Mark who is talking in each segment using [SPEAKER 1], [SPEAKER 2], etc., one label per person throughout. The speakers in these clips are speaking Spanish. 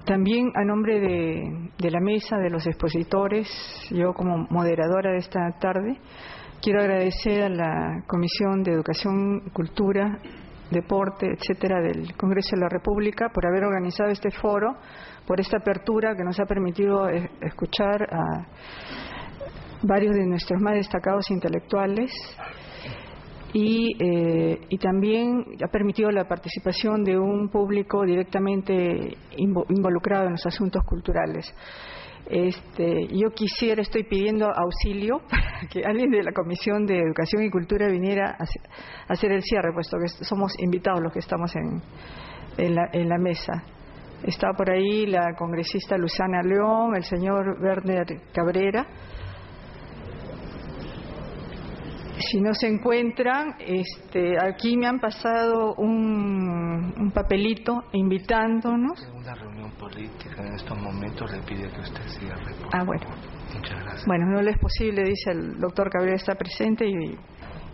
[SPEAKER 1] También a nombre de la mesa, de los expositores, yo como moderadora de esta tarde, quiero agradecer a la Comisión de Educación, Cultura, Deporte, etcétera, del Congreso de la República por haber organizado este foro, por esta apertura que nos ha permitido escuchar a varios de nuestros más destacados intelectuales y también ha permitido la participación de un público directamente involucrado en los asuntos culturales. Yo estoy pidiendo auxilio para que alguien de la Comisión de Educación y Cultura viniera a hacer el cierre, puesto que somos invitados los que estamos en la mesa. Está por ahí la congresista Luzana León, el señor Werner Cabrera. Si no se encuentran, aquí me han pasado un papelito invitándonos.
[SPEAKER 2] Una reunión política en estos momentos le pide que usted siga reportando.
[SPEAKER 1] Ah, bueno.
[SPEAKER 2] Muchas gracias.
[SPEAKER 1] Bueno, no le es posible, dice el doctor Cabrera, está presente y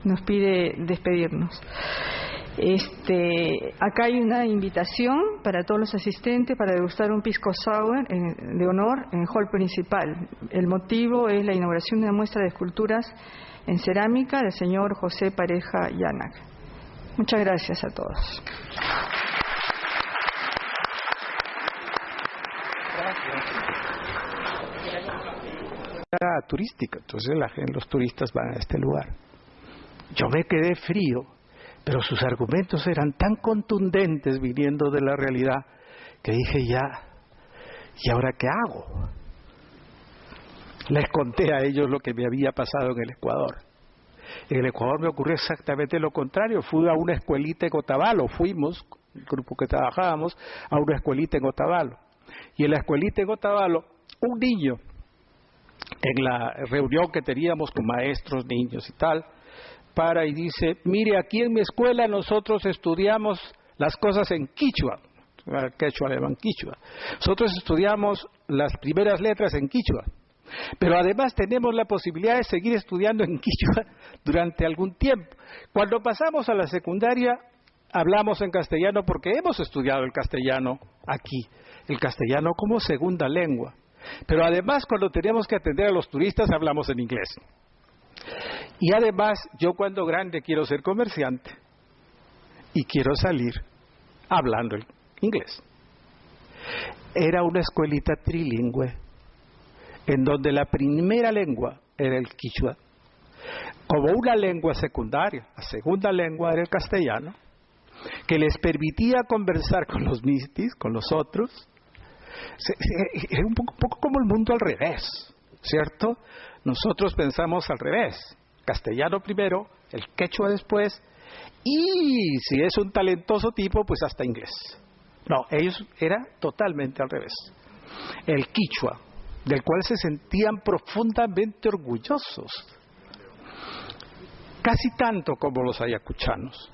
[SPEAKER 1] nos pide despedirnos. Acá hay una invitación para todos los asistentes para degustar un pisco sour de honor en el hall principal. El motivo es la inauguración de una muestra de esculturas en cerámica del señor José Pareja Yánac. Muchas gracias a todos.
[SPEAKER 3] Era turística, entonces los turistas van a este lugar. Yo me quedé frío, pero sus argumentos eran tan contundentes viniendo de la realidad que dije ya, ¿y ahora qué hago? Les conté a ellos lo que me había pasado en el Ecuador. En el Ecuador me ocurrió exactamente lo contrario. Fui a una escuelita en Otavalo, fuimos, el grupo que trabajábamos, a una escuelita en Otavalo. Y en la escuelita en Otavalo, un niño, en la reunión que teníamos con maestros, niños y tal, para y dice, mire, aquí en mi escuela nosotros estudiamos las cosas en quichua, quechua alemán, quichua. Nosotros estudiamos las primeras letras en quichua. Pero además tenemos la posibilidad de seguir estudiando en quichua durante algún tiempo. Cuando pasamos a la secundaria, hablamos en castellano porque hemos estudiado el castellano aquí, el castellano como segunda lengua. Pero además, cuando tenemos que atender a los turistas, hablamos en inglés. Y además, yo cuando grande quiero ser comerciante y quiero salir hablando el inglés. Era una escuelita trilingüe, en donde la primera lengua era el quichua, como una lengua secundaria. La segunda lengua era el castellano, que les permitía conversar con los mistis, con los otros. Era un poco como el mundo al revés, ¿cierto? Nosotros pensamos al revés, castellano primero, el quechua después, y si es un talentoso tipo, pues hasta inglés. No, ellos era totalmente al revés. El quichua, del cual se sentían profundamente orgullosos, casi tanto como los ayacuchanos,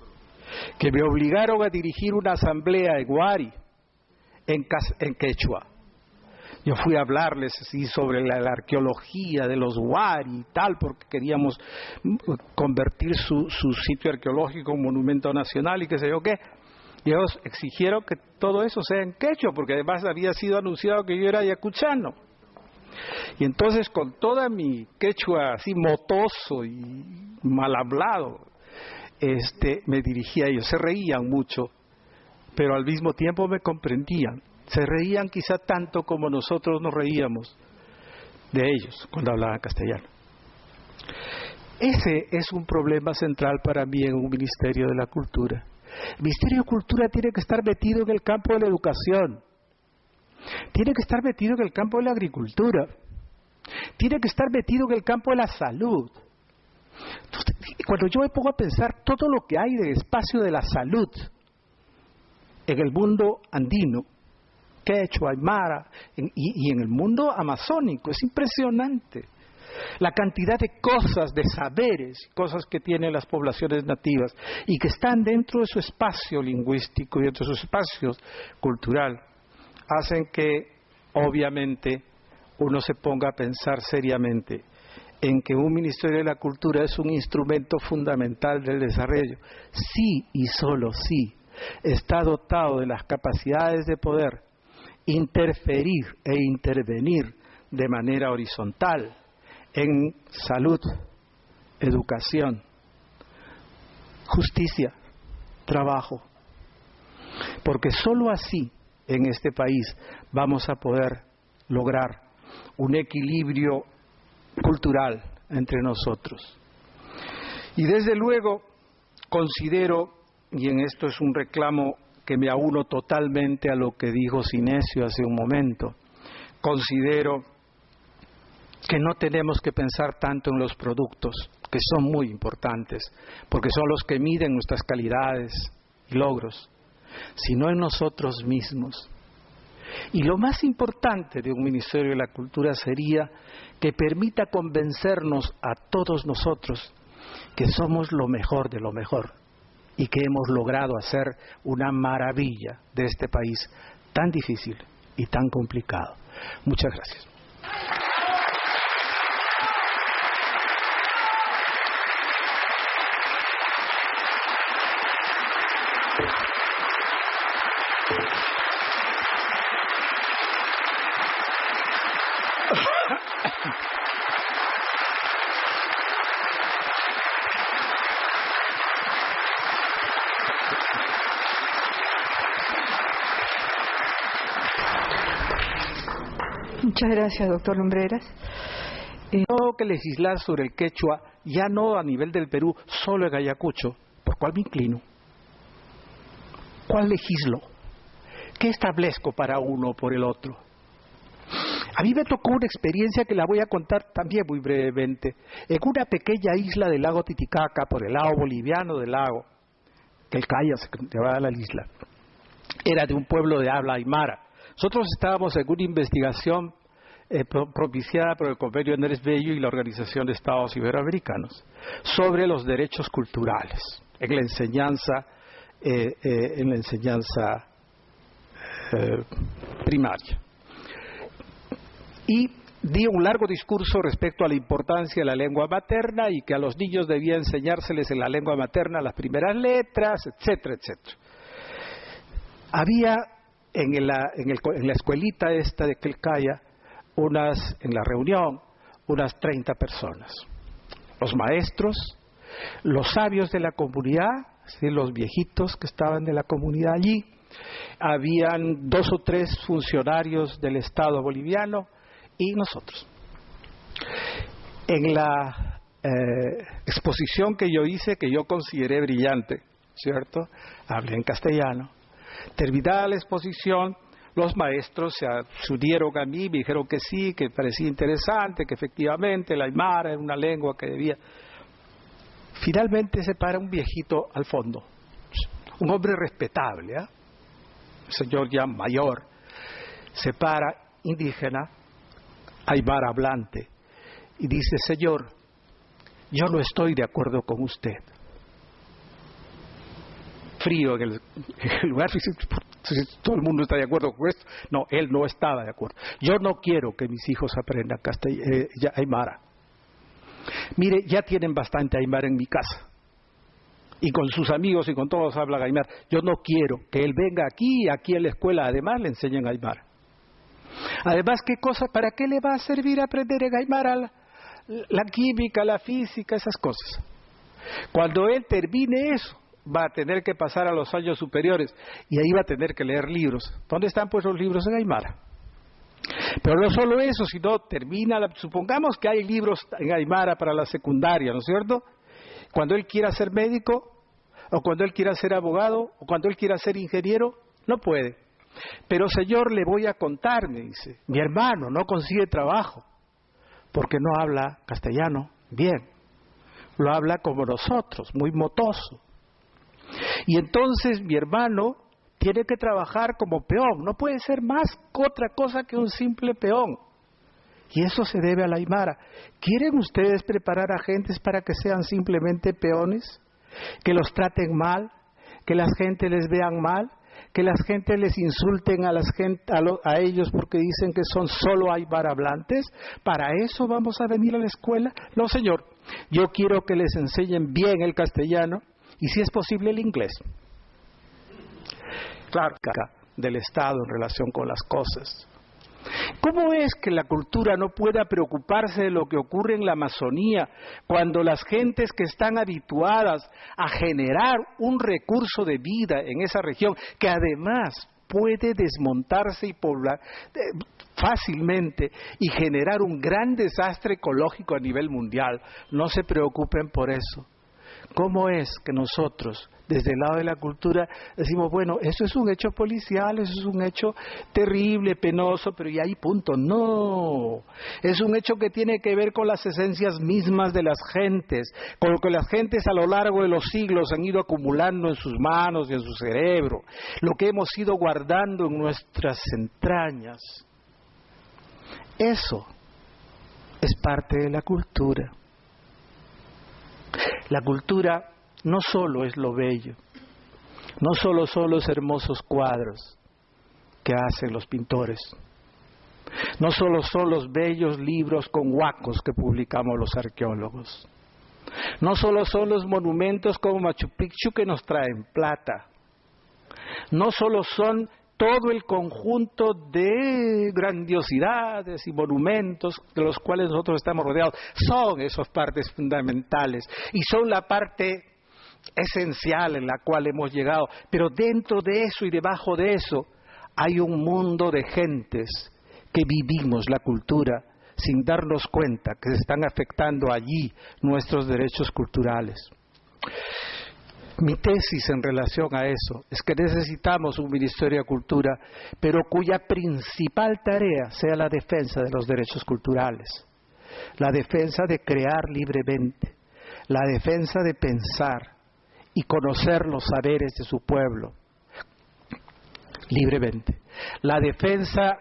[SPEAKER 3] que me obligaron a dirigir una asamblea en Huari, en quechua. Yo fui a hablarles así sobre la arqueología de los Huari y tal, porque queríamos convertir su sitio arqueológico en monumento nacional y qué sé yo qué. Y ellos exigieron que todo eso sea en quechua, porque además había sido anunciado que yo era ayacuchano. Y entonces, con toda mi quechua así motoso y mal hablado, me dirigía a ellos. Se reían mucho, pero al mismo tiempo me comprendían. Se reían quizá tanto como nosotros nos reíamos de ellos cuando hablaban castellano. Ese es un problema central para mí en un Ministerio de la Cultura. El Ministerio de Cultura tiene que estar metido en el campo de la educación, tiene que estar metido en el campo de la agricultura, tiene que estar metido en el campo de la salud. Entonces, cuando yo me pongo a pensar todo lo que hay de espacio de la salud en el mundo andino, quechua, aymara, y en el mundo amazónico, es impresionante la cantidad de cosas, de saberes, cosas que tienen las poblaciones nativas y que están dentro de su espacio lingüístico y dentro de su espacio cultural, hacen que obviamente uno se ponga a pensar seriamente en que un Ministerio de la Cultura es un instrumento fundamental del desarrollo, sí y solo sí está dotado de las capacidades de poder interferir e intervenir de manera horizontal en salud, educación, justicia, trabajo. Porque sólo así en este país vamos a poder lograr un equilibrio cultural entre nosotros. Y desde luego considero, y en esto es un reclamo que me auno totalmente a lo que dijo Sinesio hace un momento, considero que no tenemos que pensar tanto en los productos, que son muy importantes, porque son los que miden nuestras calidades y logros, sino en nosotros mismos. Y lo más importante de un Ministerio de la Cultura sería que permita convencernos a todos nosotros que somos lo mejor de lo mejor y que hemos logrado hacer una maravilla de este país tan difícil y tan complicado. Muchas gracias.
[SPEAKER 1] Muchas gracias, doctor Lumbreras.
[SPEAKER 3] Tengo que legislar sobre el quechua, ya no a nivel del Perú, solo en Ayacucho. ¿Por cuál me inclino? ¿Cuál legislo? ¿Qué establezco para uno o por el otro? A mí me tocó una experiencia que la voy a contar también muy brevemente. En una pequeña isla del lago Titicaca, por el lado boliviano del lago, que el Caya se llamaba la isla, era de un pueblo de habla aymara. Nosotros estábamos en una investigación propiciada por el Convenio Andrés Bello y la Organización de Estados Iberoamericanos sobre los derechos culturales en la enseñanza primaria. Y di un largo discurso respecto a la importancia de la lengua materna y que a los niños debía enseñárseles en la lengua materna las primeras letras, etcétera, etcétera. Había en la escuelita esta de Quelcaya, en la reunión, unas 30 personas. Los maestros, los sabios de la comunidad, ¿sí?, los viejitos que estaban de la comunidad allí, habían 2 o 3 funcionarios del Estado boliviano y nosotros. En la exposición que yo hice, que yo consideré brillante, ¿cierto?, hablé en castellano. Terminada la exposición, los maestros se unieron a mí, me dijeron que sí, que parecía interesante, que efectivamente el aymara era una lengua que debía. Finalmente se para un viejito al fondo, un hombre respetable, un señor ya mayor, se para, indígena, aymara hablante, y dice: señor, yo no estoy de acuerdo con usted. Frío en el lugar, todo el mundo está de acuerdo con esto. No, él no estaba de acuerdo. Yo no quiero que mis hijos aprendan aymara. Mire, ya tienen bastante aymara en mi casa, y con sus amigos y con todos hablan aymara. Yo no quiero que él venga aquí en la escuela además le enseñen aymara. Además, ¿qué cosa? ¿Para qué le va a servir aprender en aymara la química, la física, esas cosas? Cuando él termine eso, va a tener que pasar a los años superiores y ahí va a tener que leer libros. ¿Dónde están pues los libros en aymara? Pero no solo eso, sino supongamos que hay libros en aymara para la secundaria, ¿no es cierto? Cuando él quiera ser médico, o cuando él quiera ser abogado, o cuando él quiera ser ingeniero, no puede. Pero señor, le voy a contar, me dice, mi hermano no consigue trabajo porque no habla castellano bien, lo habla como nosotros, muy motoso. Y entonces mi hermano tiene que trabajar como peón, no puede ser más otra cosa que un simple peón. Y eso se debe a la aymara. ¿Quieren ustedes preparar a gentes para que sean simplemente peones? ¿Que los traten mal? ¿Que las gentes les vean mal? ¿Que las gentes les insulten a ellos porque dicen que son solo aymara hablantes? ¿Para eso vamos a venir a la escuela? No, señor. Yo quiero que les enseñen bien el castellano y, si es posible, el inglés. Claro, del Estado en relación con las cosas. ¿Cómo es que la cultura no pueda preocuparse de lo que ocurre en la Amazonía cuando las gentes que están habituadas a generar un recurso de vida en esa región, que además puede desmontarse y poblar fácilmente y generar un gran desastre ecológico a nivel mundial, no se preocupen por eso? ¿Cómo es que nosotros, desde el lado de la cultura, decimos, bueno, eso es un hecho policial, eso es un hecho terrible, penoso, pero ya ahí punto? No, es un hecho que tiene que ver con las esencias mismas de las gentes, con lo que las gentes a lo largo de los siglos han ido acumulando en sus manos y en su cerebro, lo que hemos ido guardando en nuestras entrañas. Eso es parte de la cultura. La cultura no solo es lo bello, no solo son los hermosos cuadros que hacen los pintores, no solo son los bellos libros con huacos que publicamos los arqueólogos, no solo son los monumentos como Machu Picchu que nos traen plata, no solo son todo el conjunto de grandiosidades y monumentos de los cuales nosotros estamos rodeados, son esas partes fundamentales y son la parte esencial en la cual hemos llegado, pero dentro de eso y debajo de eso hay un mundo de gentes que vivimos la cultura sin darnos cuenta que se están afectando allí nuestros derechos culturales. Mi tesis en relación a eso es que necesitamos un Ministerio de Cultura, pero cuya principal tarea sea la defensa de los derechos culturales, la defensa de crear libremente, la defensa de pensar y conocer los saberes de su pueblo libremente, la defensa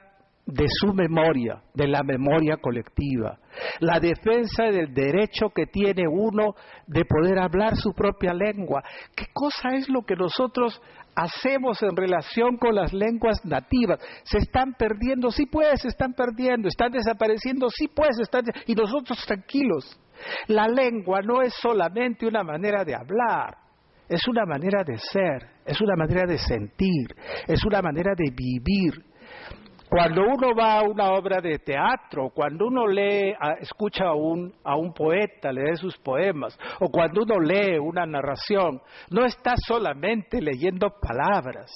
[SPEAKER 3] de su memoria, de la memoria colectiva, la defensa del derecho que tiene uno de poder hablar su propia lengua. ¿Qué cosa es lo que nosotros hacemos en relación con las lenguas nativas? ¿Se están perdiendo? Sí, pues, se están perdiendo. ¿Están desapareciendo? Sí, pues, y nosotros tranquilos. La lengua no es solamente una manera de hablar, es una manera de ser, es una manera de sentir, es una manera de vivir. Cuando uno va a una obra de teatro, cuando uno escucha a un poeta leer sus poemas, o cuando uno lee una narración, no está solamente leyendo palabras,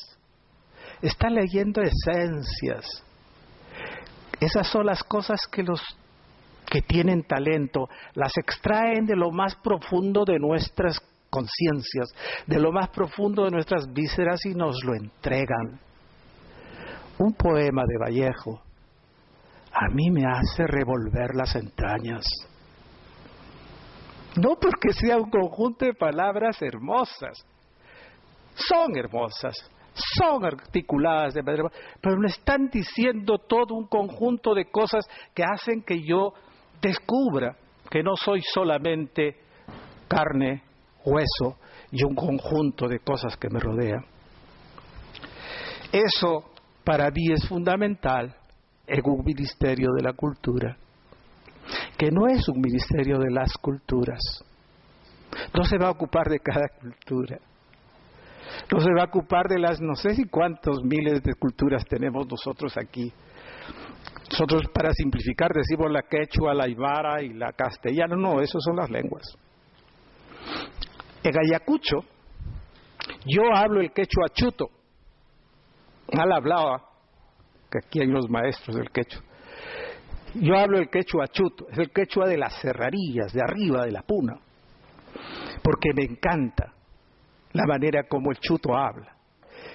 [SPEAKER 3] está leyendo esencias. Esas son las cosas que los que tienen talento las extraen de lo más profundo de nuestras conciencias, de lo más profundo de nuestras vísceras y nos lo entregan. Un poema de Vallejo a mí me hace revolver las entrañas. No porque sea un conjunto de palabras hermosas, son hermosas, son articuladas de manera, pero me están diciendo todo un conjunto de cosas que hacen que yo descubra que no soy solamente carne, hueso y un conjunto de cosas que me rodean. Eso para mí es fundamental en un ministerio de la cultura, que no es un ministerio de las culturas. No se va a ocupar de cada cultura. No se va a ocupar de las no sé si cuántos miles de culturas tenemos nosotros aquí. Nosotros, para simplificar, decimos la quechua, la aymara y la castellana. No, esas son las lenguas. En Ayacucho, yo hablo el quechua chuto. Mal hablaba, que aquí hay unos maestros del quechua. Yo hablo el quechua chuto, es el quechua de las serranías, de arriba de la puna, porque me encanta la manera como el chuto habla.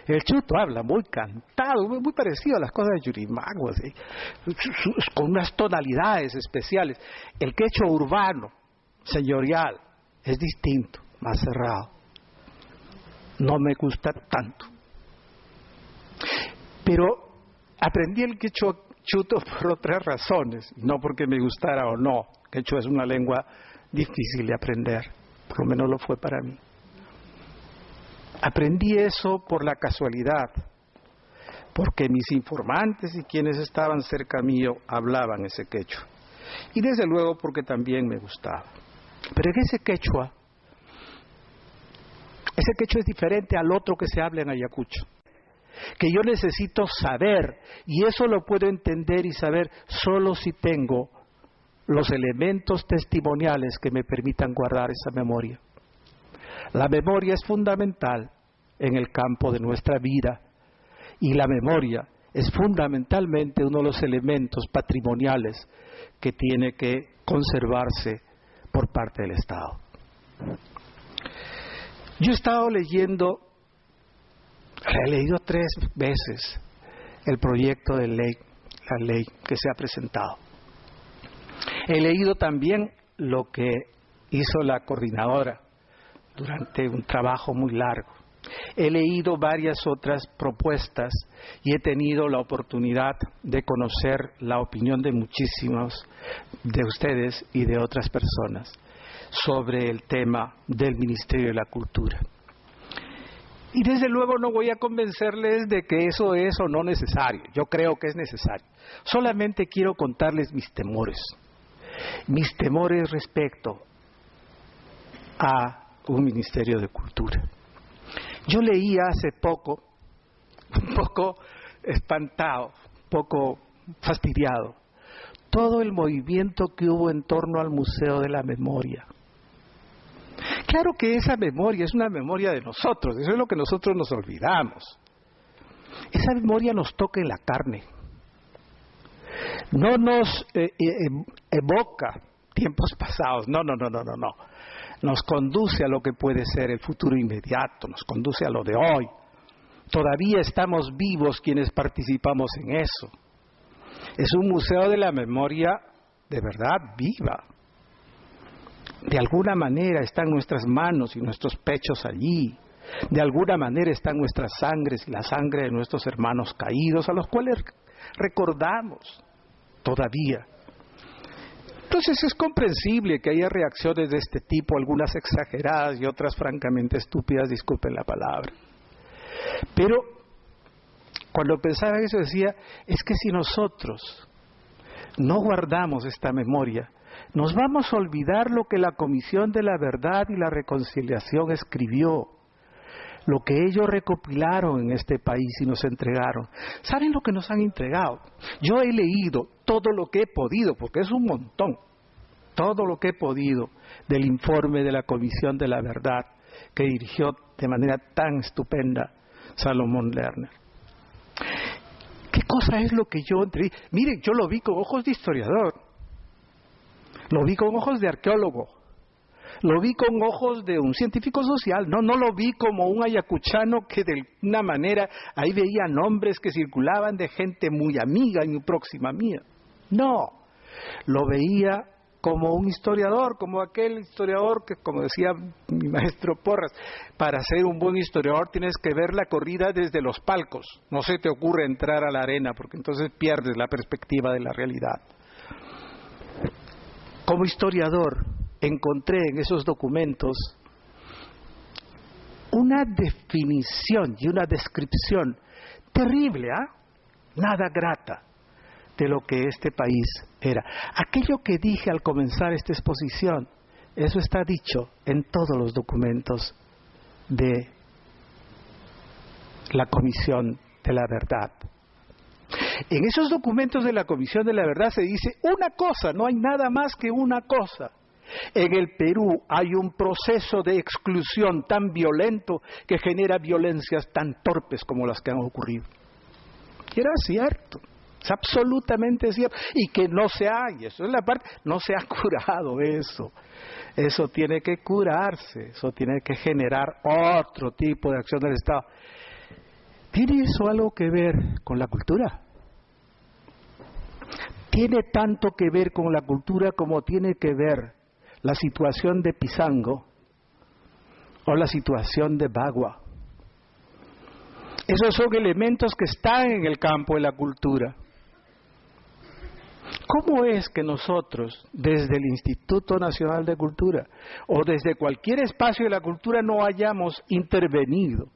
[SPEAKER 3] El chuto habla muy cantado, muy parecido a las cosas de Yurimago, ¿sí? Con unas tonalidades especiales. El quechua urbano, señorial, es distinto, más cerrado. No me gusta tanto. Pero aprendí el quechua chuto por otras razones, no porque me gustara o no. Quechua es una lengua difícil de aprender, por lo menos lo fue para mí. Aprendí eso por la casualidad, porque mis informantes y quienes estaban cerca mío hablaban ese quechua. Y desde luego porque también me gustaba. Pero en ese quechua es diferente al otro que se habla en Ayacucho. que yo necesito saber, y eso lo puedo entender y saber solo si tengo los elementos testimoniales que me permitan guardar esa memoria. La memoria es fundamental en el campo de nuestra vida, y la memoria es fundamentalmente uno de los elementos patrimoniales que tiene que conservarse por parte del Estado. Yo he estado leyendo, he leído 3 veces el proyecto de ley, la ley que se ha presentado. He leído también lo que hizo la coordinadora durante un trabajo muy largo. He leído varias otras propuestas y he tenido la oportunidad de conocer la opinión de muchísimos de ustedes y de otras personas sobre el tema del Ministerio de la Cultura. Y desde luego no voy a convencerles de que eso es o no necesario. Yo creo que es necesario. Solamente quiero contarles mis temores. Mis temores respecto a un Ministerio de Cultura. Yo leía hace poco, un poco espantado, un poco fastidiado, todo el movimiento que hubo en torno al Museo de la Memoria. Claro que esa memoria es una memoria de nosotros, eso es lo que nosotros nos olvidamos. Esa memoria nos toca en la carne. No nos evoca tiempos pasados, no. Nos conduce a lo que puede ser el futuro inmediato, nos conduce a lo de hoy. Todavía estamos vivos quienes participamos en eso. Es un museo de la memoria de verdad viva. De alguna manera están nuestras manos y nuestros pechos allí. De alguna manera están nuestras sangres y la sangre de nuestros hermanos caídos, a los cuales recordamos todavía. Entonces es comprensible que haya reacciones de este tipo, algunas exageradas y otras francamente estúpidas, disculpen la palabra. Pero cuando pensaba eso decía, es que si nosotros no guardamos esta memoria, nos vamos a olvidar lo que la Comisión de la Verdad y la Reconciliación escribió, lo que ellos recopilaron en este país y nos entregaron. ¿Saben lo que nos han entregado? Yo he leído todo lo que he podido, porque es un montón, todo lo que he podido del informe de la Comisión de la Verdad que dirigió de manera tan estupenda Salomón Lerner. ¿Qué cosa es lo que yo entregué? Miren, yo lo vi con ojos de historiador, lo vi con ojos de arqueólogo, lo vi con ojos de un científico social, no lo vi como un ayacuchano que de una manera ahí veía nombres que circulaban de gente muy amiga y muy próxima mía. No, lo veía como un historiador, como aquel historiador que, como decía mi maestro Porras, para ser un buen historiador tienes que ver la corrida desde los palcos, no se te ocurre entrar a la arena porque entonces pierdes la perspectiva de la realidad. Como historiador encontré en esos documentos una definición y una descripción terrible, nada grata de lo que este país era. Aquello que dije al comenzar esta exposición, eso está dicho en todos los documentos de la Comisión de la Verdad. En esos documentos de la Comisión de la Verdad se dice una cosa, no hay nada más que una cosa. En el Perú hay un proceso de exclusión tan violento que genera violencias tan torpes como las que han ocurrido. Y era cierto, es absolutamente cierto. Y que no se ha, y eso es la parte, no se ha curado eso. Eso tiene que curarse, eso tiene que generar otro tipo de acción del Estado. ¿Tiene eso algo que ver con la cultura? Tiene tanto que ver con la cultura como tiene que ver la situación de Pisangó o la situación de Bagua. Esos son elementos que están en el campo de la cultura. ¿Cómo es que nosotros, desde el Instituto Nacional de Cultura o desde cualquier espacio de la cultura, no hayamos intervenido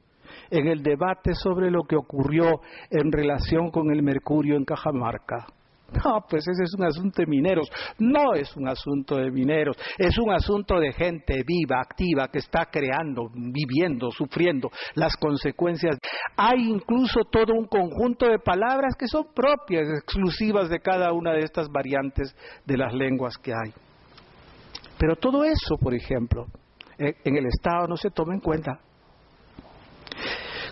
[SPEAKER 3] en el debate sobre lo que ocurrió en relación con el mercurio en Cajamarca? No, pues ese es un asunto de mineros. No es un asunto de mineros, es un asunto de gente viva, activa, que está creando, viviendo, sufriendo las consecuencias. Hay incluso todo un conjunto de palabras que son propias, exclusivas de cada una de estas variantes de las lenguas que hay. Pero todo eso, por ejemplo, en el Estado no se toma en cuenta.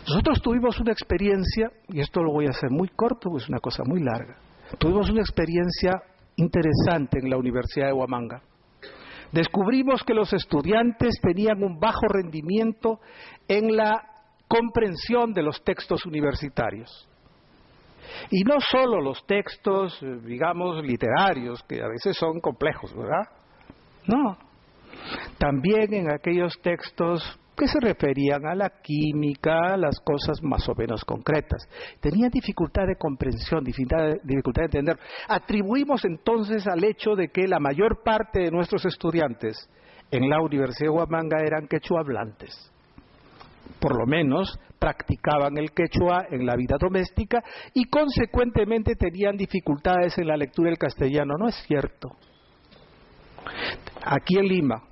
[SPEAKER 3] Nosotros tuvimos una experiencia, y esto lo voy a hacer muy corto, porque es una cosa muy larga. Tuvimos una experiencia interesante en la Universidad de Huamanga. Descubrimos que los estudiantes tenían un bajo rendimiento en la comprensión de los textos universitarios. Y no solo los textos, digamos, literarios, que a veces son complejos, ¿verdad? No. También en aquellos textos que se referían a la química, a las cosas más o menos concretas. Tenían dificultad de comprensión, dificultad de entender. Atribuimos entonces al hecho de que la mayor parte de nuestros estudiantes en la Universidad de Huamanga eran quechua hablantes. Por lo menos practicaban el quechua en la vida doméstica y consecuentemente tenían dificultades en la lectura del castellano. No es cierto. Aquí en Lima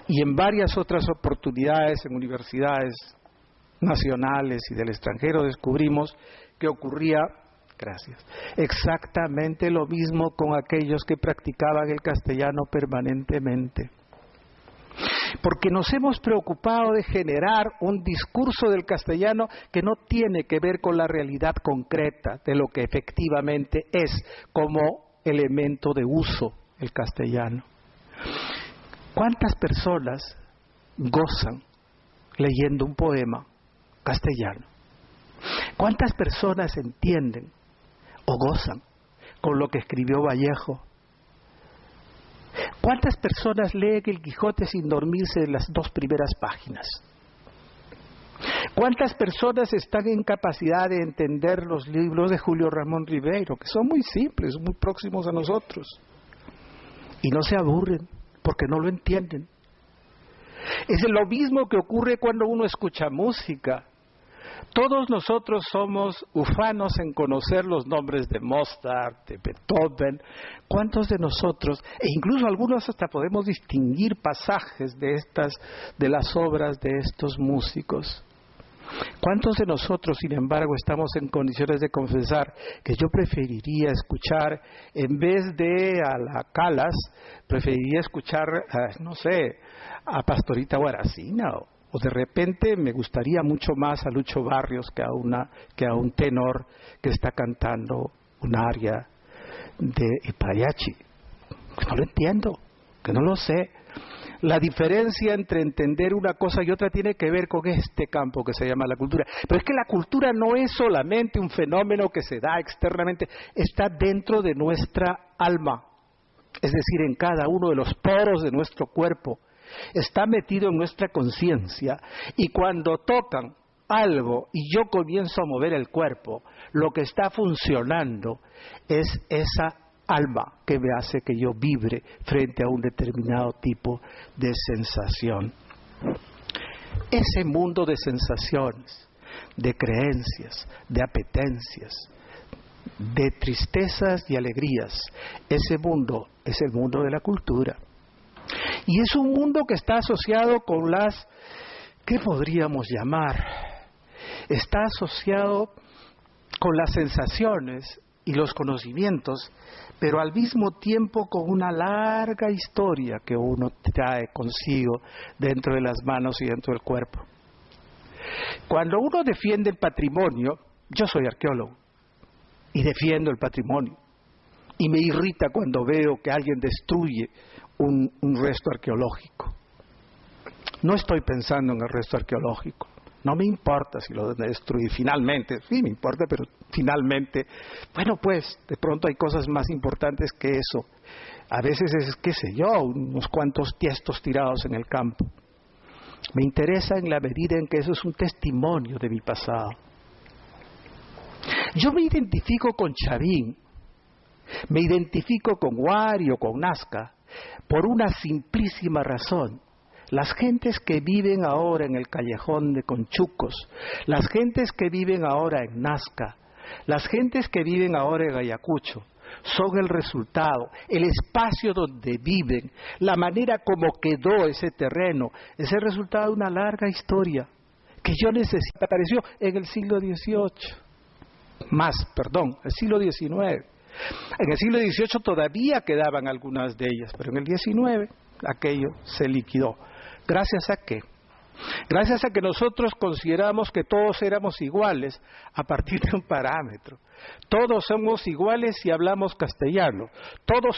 [SPEAKER 3] y en varias otras oportunidades en universidades nacionales y del extranjero descubrimos que ocurría, exactamente lo mismo con aquellos que practicaban el castellano permanentemente. Porque nos hemos preocupado de generar un discurso del castellano que no tiene que ver con la realidad concreta de lo que efectivamente es como elemento de uso el castellano. ¿Cuántas personas gozan leyendo un poema castellano? ¿Cuántas personas entienden o gozan con lo que escribió Vallejo? ¿Cuántas personas leen el Quijote sin dormirse en las 2 primeras páginas? ¿Cuántas personas están en capacidad de entender los libros de Julio Ramón Ribeiro, que son muy simples, muy próximos a nosotros, y no se aburren porque no lo entienden? Es lo mismo que ocurre cuando uno escucha música. Todos nosotros somos ufanos en conocer los nombres de Mozart, de Beethoven. ¿Cuántos de nosotros, e incluso algunos hasta podemos distinguir pasajes de las obras de estos músicos? ¿Cuántos de nosotros, sin embargo, estamos en condiciones de confesar que yo preferiría escuchar, en vez de a la Calas, preferiría escuchar, no sé, a Pastorita Guaracina, o de repente me gustaría mucho más a Lucho Barrios que a un tenor que está cantando un aria de Ipariachi? Que no lo entiendo, que no lo sé. La diferencia entre entender una cosa y otra tiene que ver con este campo que se llama la cultura. Pero es que la cultura no es solamente un fenómeno que se da externamente, está dentro de nuestra alma, es decir, en cada uno de los poros de nuestro cuerpo. Está metido en nuestra conciencia, y cuando tocan algo y yo comienzo a mover el cuerpo, lo que está funcionando es esa alma que me hace que yo vibre frente a un determinado tipo de sensación. Ese mundo de sensaciones, de creencias, de apetencias, de tristezas y alegrías, ese mundo es el mundo de la cultura. Y es un mundo que está asociado con ¿qué podríamos llamar? Está asociado con las sensaciones y los conocimientos, pero al mismo tiempo con una larga historia que uno trae consigo dentro de las manos y dentro del cuerpo. Cuando uno defiende el patrimonio, yo soy arqueólogo y defiendo el patrimonio, y me irrita cuando veo que alguien destruye un resto arqueológico. No estoy pensando en el resto arqueológico, no me importa si lo destruye finalmente, sí me importa, pero finalmente, bueno, pues de pronto hay cosas más importantes que eso. A veces es, qué sé yo, unos cuantos tiestos tirados en el campo. Me interesa en la medida en que eso es un testimonio de mi pasado. Yo me identifico con Chavín, me identifico con Guari o con Nazca, por una simplísima razón. Las gentes que viven ahora en el callejón de Conchucos, las gentes que viven ahora en Nazca, las gentes que viven ahora en Ayacucho, son el resultado, el espacio donde viven, la manera como quedó ese terreno, es el resultado de una larga historia que yo necesito. Apareció en el siglo XVIII, el siglo XIX. En el siglo XVIII todavía quedaban algunas de ellas, pero en el XIX aquello se liquidó. ¿Gracias a qué? Gracias a que nosotros consideramos que todos éramos iguales a partir de un parámetro. Todos somos iguales si hablamos castellano. Todos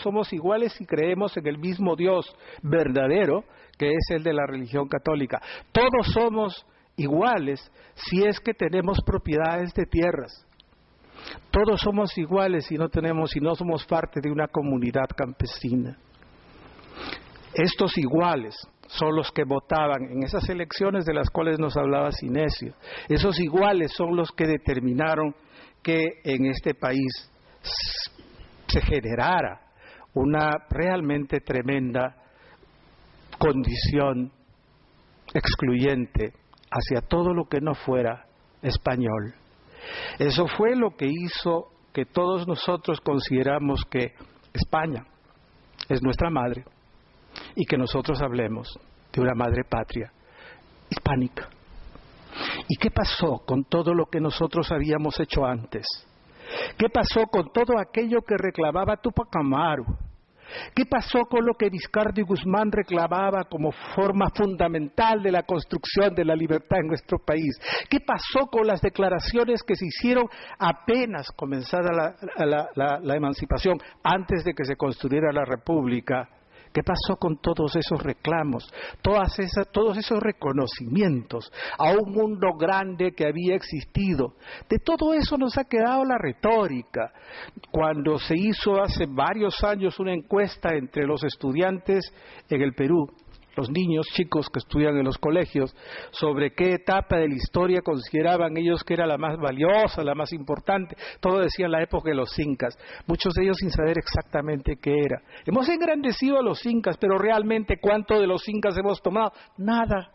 [SPEAKER 3] somos iguales si creemos en el mismo Dios verdadero, que es el de la religión católica. Todos somos iguales si es que tenemos propiedades de tierras. Todos somos iguales si no somos parte de una comunidad campesina. Estos iguales son los que votaban en esas elecciones de las cuales nos hablaba Sinesio. Esos iguales son los que determinaron que en este país se generara una realmente tremenda condición excluyente hacia todo lo que no fuera español. Eso fue lo que hizo que todos nosotros consideramos que España es nuestra madre y que nosotros hablemos de una madre patria hispánica. ¿Y qué pasó con todo lo que nosotros habíamos hecho antes? ¿Qué pasó con todo aquello que reclamaba Túpac Amaru? ¿Qué pasó con lo que Vizcarra y Guzmán reclamaba como forma fundamental de la construcción de la libertad en nuestro país? ¿Qué pasó con las declaraciones que se hicieron apenas comenzada la emancipación, antes de que se construyera la República? ¿Qué pasó con todos esos reclamos, todos esos reconocimientos a un mundo grande que había existido? De todo eso nos ha quedado la retórica. Cuando se hizo hace varios años una encuesta entre los estudiantes en el Perú, los niños chicos que estudian en los colegios, sobre qué etapa de la historia consideraban ellos que era la más valiosa, la más importante, todos decían la época de los incas, muchos de ellos sin saber exactamente qué era. Hemos engrandecido a los incas, pero realmente ¿cuánto de los incas hemos tomado? Nada,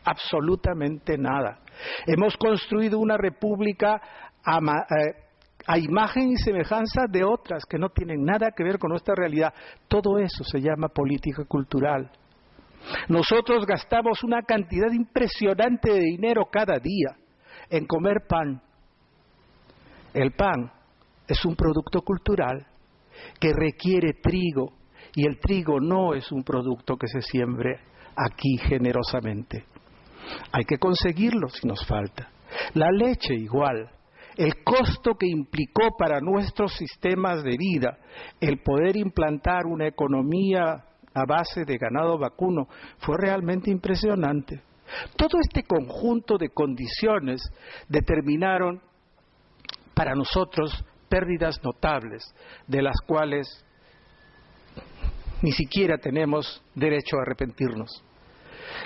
[SPEAKER 3] absolutamente nada. Hemos construido una república a imagen y semejanza de otras que no tienen nada que ver con nuestra realidad. Todo eso se llama política cultural. Nosotros gastamos una cantidad impresionante de dinero cada día en comer pan. El pan es un producto cultural que requiere trigo, y el trigo no es un producto que se siembre aquí generosamente. Hay que conseguirlo si nos falta. La leche igual. El costo que implicó para nuestros sistemas de vida el poder implantar una economía a base de ganado vacuno fue realmente impresionante. Todo este conjunto de condiciones determinaron para nosotros pérdidas notables, de las cuales ni siquiera tenemos derecho a arrepentirnos.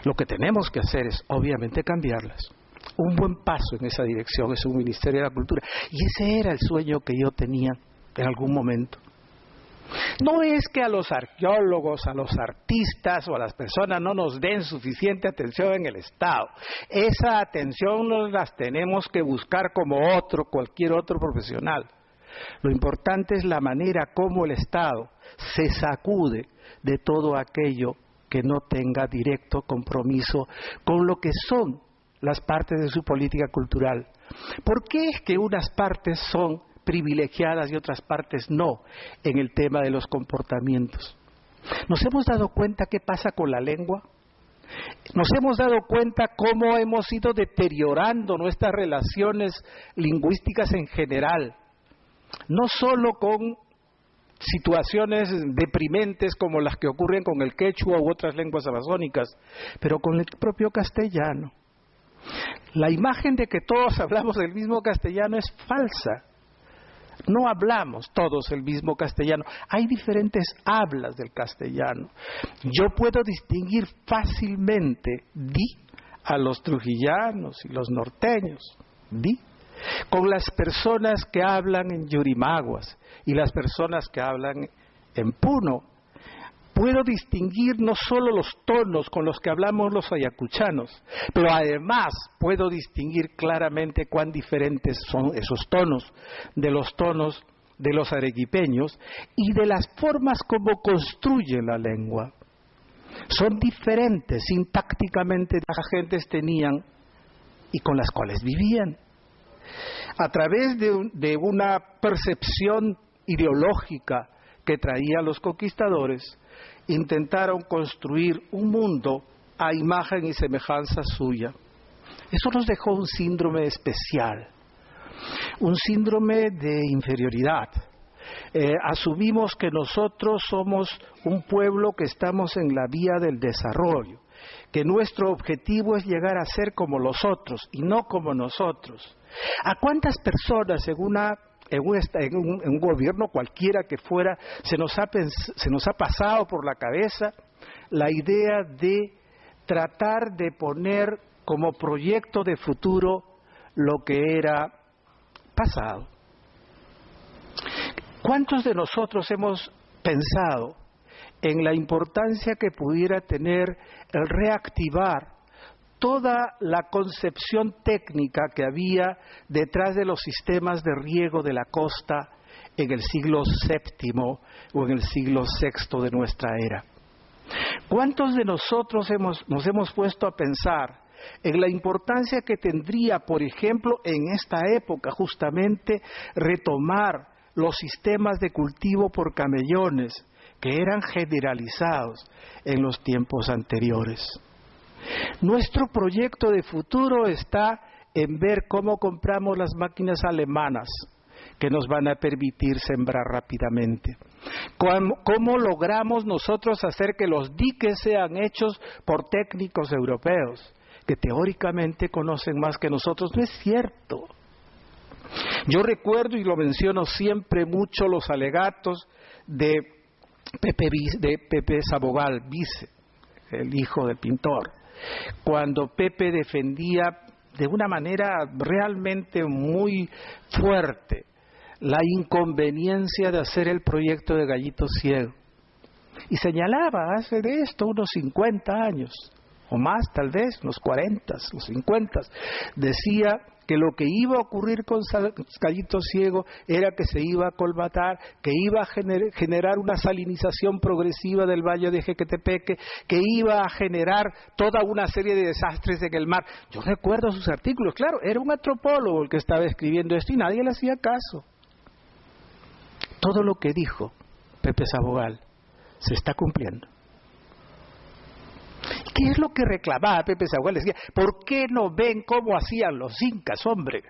[SPEAKER 3] Lo que tenemos que hacer es, obviamente, cambiarlas. Un buen paso en esa dirección es un Ministerio de la Cultura, y ese era el sueño que yo tenía en algún momento. No es que a los arqueólogos, a los artistas o a las personas no nos den suficiente atención en el Estado. Esa atención nos las tenemos que buscar como cualquier otro profesional. Lo importante es la manera como el Estado se sacude de todo aquello que no tenga directo compromiso con lo que son las partes de su política cultural. ¿Por qué es que unas partes son privilegiadas y otras partes no en el tema de los comportamientos? ¿Nos hemos dado cuenta qué pasa con la lengua? ¿Nos hemos dado cuenta cómo hemos ido deteriorando nuestras relaciones lingüísticas en general? No solo con situaciones deprimentes como las que ocurren con el quechua u otras lenguas amazónicas, pero con el propio castellano. La imagen de que todos hablamos el mismo castellano es falsa. No hablamos todos el mismo castellano. Hay diferentes hablas del castellano. Yo puedo distinguir fácilmente a los trujillanos y los norteños, con las personas que hablan en Yurimaguas y las personas que hablan en Puno. Puedo distinguir no solo los tonos con los que hablamos los ayacuchanos, pero además puedo distinguir claramente cuán diferentes son esos tonos de los tonos de los arequipeños y de las formas como construye la lengua. Son diferentes sintácticamente las gentes tenían y con las cuales vivían. A través de una percepción ideológica que traían los conquistadores, intentaron construir un mundo a imagen y semejanza suya. Eso nos dejó un síndrome especial, un síndrome de inferioridad. Asumimos que nosotros somos un pueblo que estamos en la vía del desarrollo, que nuestro objetivo es llegar a ser como los otros y no como nosotros. ¿A cuántas personas en un gobierno cualquiera que fuera se nos ha pasado por la cabeza la idea de tratar de poner como proyecto de futuro lo que era pasado? ¿Cuántos de nosotros hemos pensado en la importancia que pudiera tener el reactivar toda la concepción técnica que había detrás de los sistemas de riego de la costa en el siglo VII o en el siglo VI de nuestra era? ¿Cuántos de nosotros nos hemos puesto a pensar en la importancia que tendría, por ejemplo, en esta época justamente retomar los sistemas de cultivo por camellones que eran generalizados en los tiempos anteriores? Nuestro proyecto de futuro está en ver cómo compramos las máquinas alemanas que nos van a permitir sembrar rápidamente. ¿Cómo logramos nosotros hacer que los diques sean hechos por técnicos europeos que teóricamente conocen más que nosotros? No es cierto. Yo recuerdo y lo menciono siempre mucho los alegatos de Pepe Sabogal, vice, el hijo del pintor, cuando Pepe defendía de una manera realmente muy fuerte la inconveniencia de hacer el proyecto de Gallito Ciego. Y señalaba hace de esto unos 50 años, o más tal vez, los 40, los 50, decía que lo que iba a ocurrir con Gallito Ciego era que se iba a colmatar, que iba a generar una salinización progresiva del valle de Jequetepeque, que iba a generar toda una serie de desastres en el mar. Yo recuerdo sus artículos, claro, era un antropólogo el que estaba escribiendo esto y nadie le hacía caso. Todo lo que dijo Pepe Sabogal se está cumpliendo. ¿Qué es lo que reclamaba Pepe Sabogal? Decía, ¿por qué no ven cómo hacían los incas, hombre?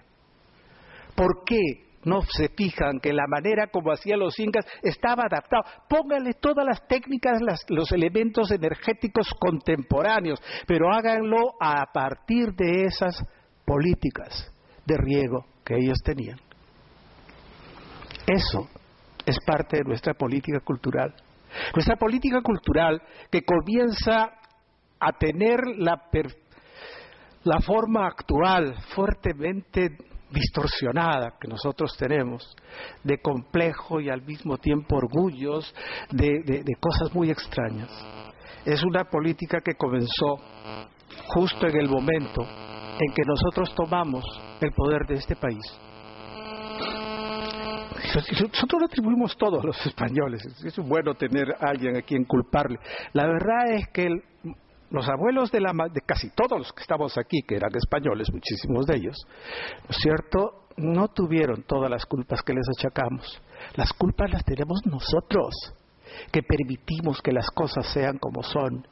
[SPEAKER 3] ¿Por qué no se fijan que la manera como hacían los incas estaba adaptado? Pónganle todas las técnicas, los elementos energéticos contemporáneos, pero háganlo a partir de esas políticas de riego que ellos tenían. Eso es parte de nuestra política cultural. Nuestra política cultural que comienza a tener la forma actual fuertemente distorsionada que nosotros tenemos, de complejo y al mismo tiempo orgullos, de cosas muy extrañas. Es una política que comenzó justo en el momento en que nosotros tomamos el poder de este país. Nosotros lo atribuimos todos los españoles. Es bueno tener a alguien a quien culparle. La verdad es que los abuelos de casi todos los que estamos aquí, que eran españoles, muchísimos de ellos, ¿no es cierto?, no tuvieron todas las culpas que les achacamos. Las culpas las tenemos nosotros, que permitimos que las cosas sean como son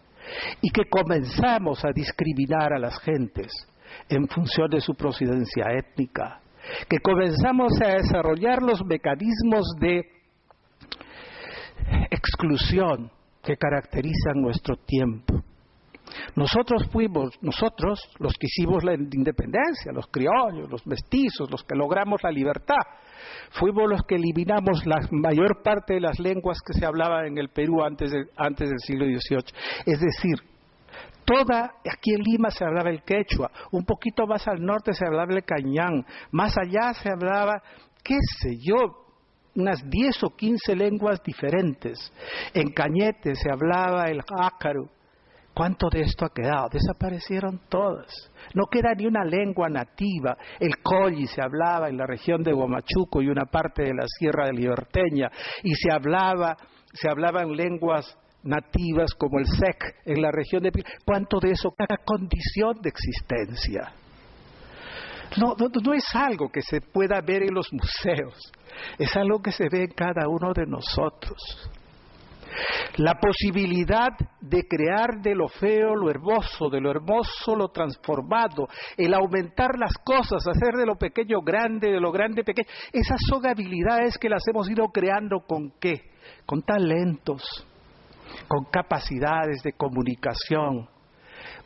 [SPEAKER 3] y que comenzamos a discriminar a las gentes en función de su procedencia étnica, que comenzamos a desarrollar los mecanismos de exclusión que caracterizan nuestro tiempo. Nosotros los que hicimos la independencia, los criollos, los mestizos, los que logramos la libertad, fuimos los que eliminamos la mayor parte de las lenguas que se hablaban en el Perú antes del siglo XVIII. Es decir, aquí en Lima se hablaba el quechua, un poquito más al norte se hablaba el cañán, más allá se hablaba, qué sé yo, unas 10 o 15 lenguas diferentes. En Cañete se hablaba el ácaro. ¿Cuánto de esto ha quedado? Desaparecieron todas. No queda ni una lengua nativa. El colli se hablaba en la región de Huamachuco y una parte de la Sierra de Liberteña, y se hablaban lenguas nativas como el sec en la región de... ¿Cuánto de eso queda condición de existencia? No es algo que se pueda ver en los museos, es algo que se ve en cada uno de nosotros. La posibilidad de crear de lo feo lo hermoso, de lo hermoso lo transformado, el aumentar las cosas, hacer de lo pequeño grande, de lo grande pequeño, esas son habilidades que las hemos ido creando ¿con qué? Con talentos, con capacidades de comunicación,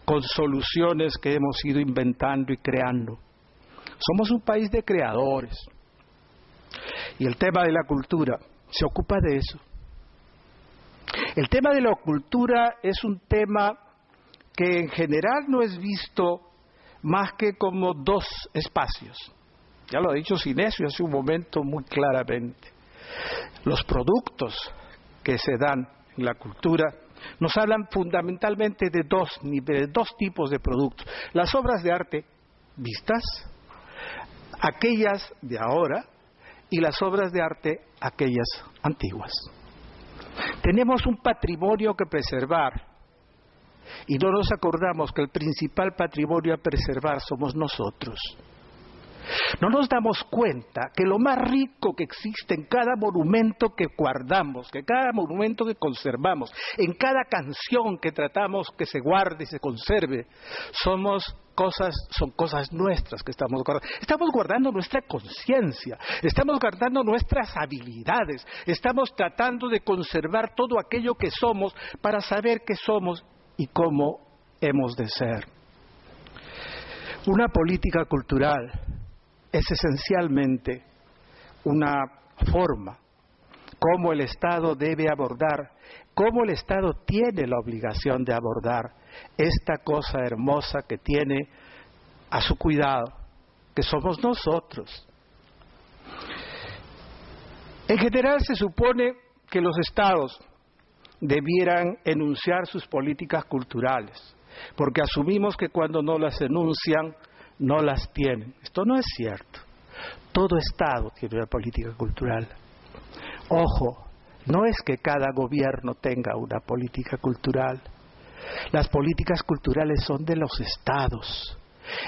[SPEAKER 3] con soluciones que hemos ido inventando y creando. Somos un país de creadores, y el tema de la cultura se ocupa de eso. El tema de la cultura es un tema que en general no es visto más que como dos espacios. Ya lo ha dicho Sinesio hace un momento muy claramente. Los productos que se dan en la cultura nos hablan fundamentalmente de dos tipos de productos. Las obras de arte vistas, aquellas de ahora, y las obras de arte, aquellas antiguas. Tenemos un patrimonio que preservar, y no nos acordamos que el principal patrimonio a preservar somos nosotros. No nos damos cuenta que lo más rico que existe en cada monumento que guardamos, que cada monumento que conservamos, en cada canción que tratamos que se guarde y se conserve, son cosas nuestras que estamos guardando. Estamos guardando nuestra conciencia, estamos guardando nuestras habilidades, estamos tratando de conservar todo aquello que somos para saber qué somos y cómo hemos de ser. Una política cultural es esencialmente una forma cómo el Estado debe abordar, cómo el Estado tiene la obligación de abordar esta cosa hermosa que tiene a su cuidado, que somos nosotros. En general se supone que los Estados debieran enunciar sus políticas culturales, porque asumimos que cuando no las enuncian, no las tienen. Esto no es cierto. Todo Estado tiene una política cultural. Ojo, no es que cada gobierno tenga una política cultural. Las políticas culturales son de los Estados,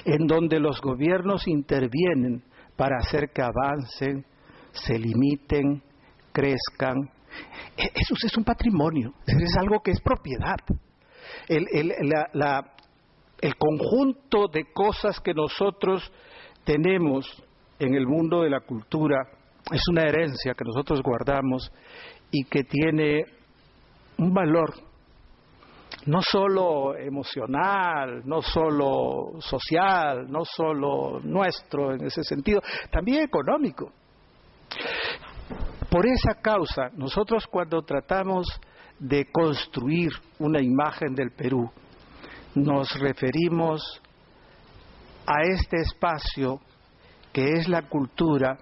[SPEAKER 3] en donde los gobiernos intervienen para hacer que avancen, se limiten, crezcan. Eso es un patrimonio, es algo que es propiedad. El conjunto de cosas que nosotros tenemos en el mundo de la cultura es una herencia que nosotros guardamos y que tiene un valor no solo emocional, no solo social, no solo nuestro en ese sentido, también económico. Por esa causa, nosotros cuando tratamos de construir una imagen del Perú, nos referimos a este espacio que es la cultura,